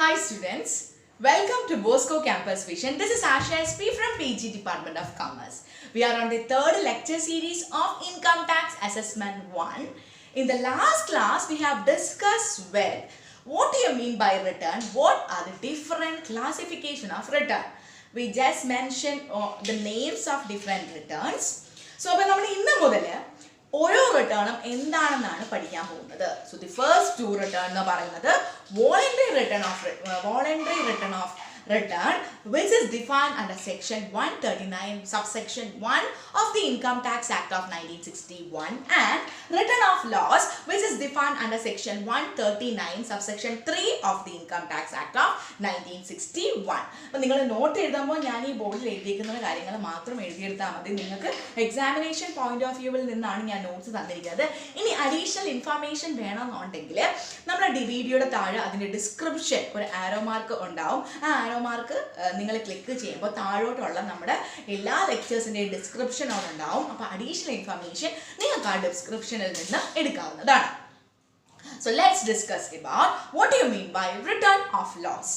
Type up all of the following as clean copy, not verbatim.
Hi students, welcome to Bosco Campus Vision. This is Asha SP from PG Department of Commerce. We are on the third lecture series of Income Tax Assessment 1. In the last class, we have discussed what do you mean by return, what are the different classification of return. We just mentioned the names of different returns. So, we will ഓരോ റിട്ടേണും എന്താണെന്നാണ് പഠിക്കാൻ പോകുന്നത്. So the first two return എന്ന് പറയുന്നത് voluntary return of return which is defined under section 139 subsection 1 of the Income Tax Act of 1961 and return of loss which is defined under section 139 subsection 3 of the Income Tax Act of 1961. അപ്പോൾ നിങ്ങൾ not എഴുതുമ്പോൾ ഞാൻ ഈ ബോർഡിൽ എഴുതിയിരിക്കുന്ന കാര്യങ്ങൾ മാത്രം എഴുതിയെടുത്താൽ മതി. നിങ്ങൾക്ക് എക്സാമിനേഷൻ പോയിന്റ് ഓഫ് വ്യൂവിൽ നിന്നാണ് ഞാൻ നോട്ട്സ് തന്നിരിക്കുന്നത്. ഇനി അഡീഷണൽ ഇൻഫർമേഷൻ വേണമെന്നുണ്ടെങ്കിൽ നമ്മുടെ വീഡിയോയുടെ താഴെ അതിൻ്റെ ഡിസ്ക്രിപ്ഷൻ ഒരു ആരോ മാർക്ക് ഉണ്ടാവും. ആ ആരോ മാർക്ക് നിങ്ങൾ ക്ലിക്ക് ചെയ്യുമ്പോൾ താഴോട്ടുള്ള നമ്മുടെ എല്ലാ ലെക്ചേഴ്സിൻ്റെയും ഡിസ്ക്രിപ്ഷൻ അവിടെ ഉണ്ടാവും. അപ്പോൾ അഡീഷണൽ ഇൻഫർമേഷൻ നിങ്ങൾക്ക് ആ ഡിസ്ക്രിപ്ഷനിൽ നിന്ന് എടുക്കാവുന്നതാണ്. So let's discuss about what do you mean by return of loss.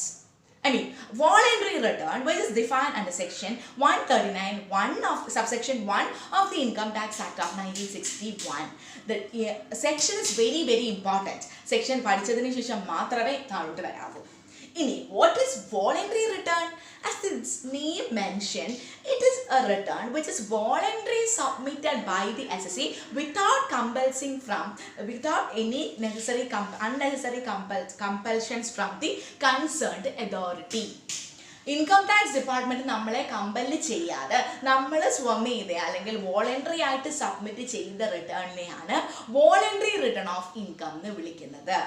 Voluntary return which is defined under section 139 of subsection 1 of the Income Tax Act of 1961. The section is very important. Section പഠിച്ചതിന് ശേഷം മാത്രമേ താഴോട്ട് വരാവൂ. What is voluntary return? As its name mentioned, it is a return which is voluntarily submitted by the SSC without any unnecessary compulsions from the concerned authority. Income tax department നമ്മളെ കമ്പല് ചെയ്യാതെ നമ്മൾ സ്വമേധ അല്ലെങ്കിൽ voluntary ആയിട്ട് submit ചെയ്ത റിട്ടേണിനെയാണ് voluntary return of income എന്ന് വിളിക്കുന്നത്.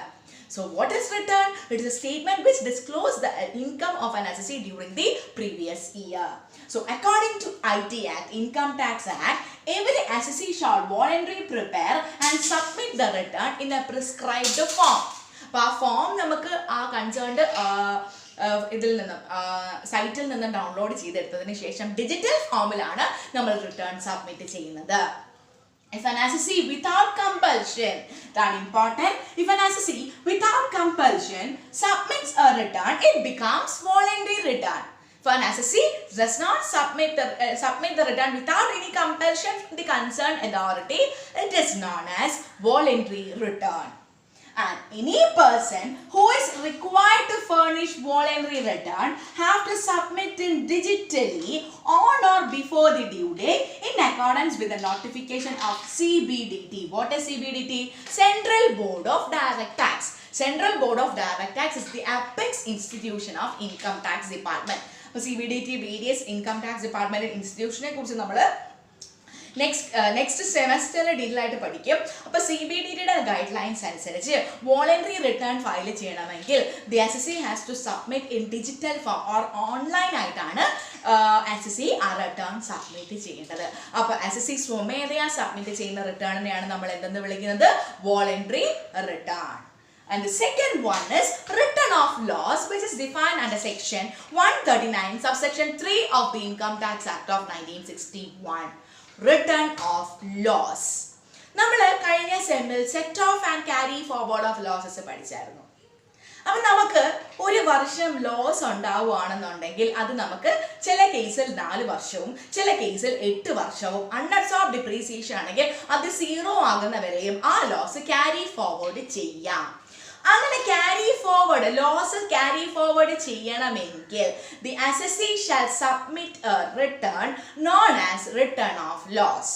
So what is return? It is a statement which discloses the income of an assessee during the previous year. So according to IT Act, Income Tax Act, every assessee shall voluntarily prepare and submit the return in a prescribed form. അപ്പോൾ ആ form നമുക്ക് ആ concerned ഇതിൽ നിന്നും സൈറ്റിൽ നിന്നും download ചെയ്തെടുത്തതിന് ശേഷം ഡിജിറ്റൽ ഫോമിലാണ് നമ്മൾ റിട്ടേൺ സബ്മിറ്റ് ചെയ്യുന്നത്. If an assessee without compulsion, that important, if an assessee without compulsion submits a return, it becomes voluntary return. If an assessee does not submit the return without any compulsion from the concerned authority, it is known as voluntary return. And any person who is required to furnish voluntary return have to submit it digitally on or before the due date in accordance with the notification of CBDT. What is CBDT? Central Board of Direct Tax. Central Board of Direct Tax is the apex institution of Income Tax Department. So CBDT various Income Tax Department institution കുറിച്ച് നമ്മൾ next സെമസ്റ്ററിൽ detail ആയിട്ട് പഠിക്കും. അപ്പോൾ CBDTയുടെ guidelines അനുസരിച്ച് voluntary return file ചെയ്യണമെങ്കിൽ the SSC has to submit in digital form or online ആയിട്ടാണ് SSC ആ റിട്ടേൺ സബ്മിറ്റ് ചെയ്യേണ്ടത്. അപ്പോൾ SSC സ്വമേധയാ സബ്മിറ്റ് ചെയ്യുന്ന റിട്ടേണിനെയാണ് നമ്മൾ എന്തെന്ന് വിളിക്കുന്നത്? Voluntary return. And the second one is return of loss which is defined under section 139 subsection 3 of the Income Tax Act of 1961. Return of loss. നമ്മൾ കഴിഞ്ഞ സെമ്മിൽ set off and carry forward of losses പഠിച്ചായിരുന്നു. അപ്പം നമുക്ക് ഒരു വർഷം loss ഉണ്ടാവുകയാണെന്നുണ്ടെങ്കിൽ അത് നമുക്ക് ചില കേസിൽ 4 വർഷവും ചില കേസിൽ 8 വർഷവും അൺഅബ്സോർബ്ഡ് ഡിപ്രീസിയേഷൻ ആണെങ്കിൽ അത് 0 ആകുന്നവരെയും ആ ലോസ് ക്യാരി ഫോർവേഡ് ചെയ്യാം. അങ്ങനെ ലോസ് ക്യാരി ഫോർവേഡ് ചെയ്യണമെങ്കിൽ the assessee shall submit a return known as return of loss.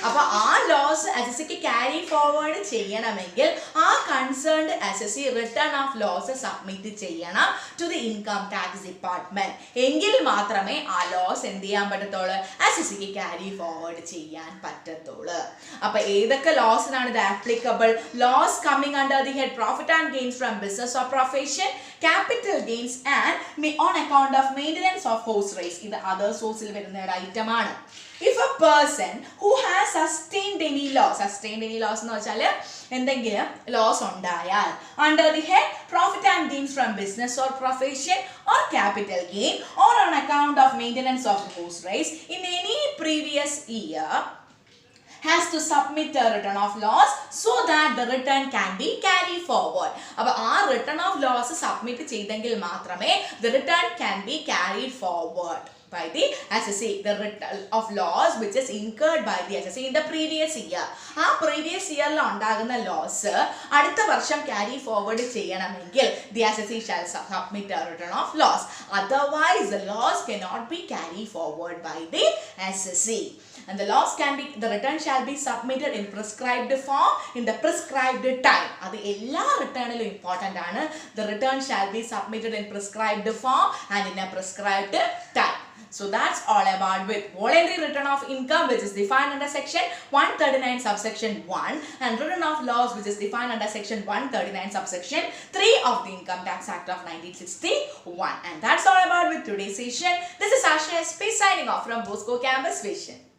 അപ്പോൾ ആ ലോസ് അസസിക്ക് ക്യാരി ഫോർവേഡ് ചെയ്യണമെങ്കിൽ ആ concerned assessee return of loss submit ചെയ്യണം to the income tax department. എങ്കിൽ മാത്രമേ ആ ലോസ് എന്ത് ചെയ്യാൻ പറ്റത്തുള്ളൂ? അസസിക്ക് ക്യാരി ഫോർവേഡ് ചെയ്യാൻ പറ്റത്തുള്ളൂ. അപ്പോൾ ഏതൊക്കെ ലോസിനാണ് ഇത് applicable? Loss coming under the head profit and gains from business or profession, capital gains and on account of maintenance of horse race. ഇത് അതർ സോഴ്സിൽ വരുന്ന ഒരു ഐറ്റം ആണ്. If a person who has sustained any loss എന്ന് വെച്ചാൽ എന്തെങ്കിലും loss ഉണ്ടായാൽ under the head profit and gains from business or profession or capital gain or on account of maintenance of horse race in any previous year has to submit a return of loss so that the return can be carried forward. അപ്പോൾ ആ return of loss submit ചെയ്തെങ്കിൽ മാത്രമേ the return can be carried forward by the assessee, the return of loss which is incurred by the assessee in the previous year. ആ previous year ൽ ഉണ്ടാകുന്ന loss അടുത്ത വർഷം carry forward ചെയ്യണമെങ്കിൽ the assessee shall submit a return of loss. Otherwise the loss cannot be carried forward by the assessee. And the return shall be submitted in prescribed form in the prescribed time. അത് എല്ലാ റിട്ടേണിലും important ആണ്. The return shall be submitted in prescribed form and in a prescribed time. So that's all about with voluntary return of income, which is defined under section 139 subsection 1, and return of loss, which is defined under section 139 subsection 3 of the Income Tax Act of 1961. And that's all about with today's session. This is Asha SP signing off from Bosco Campus Vision.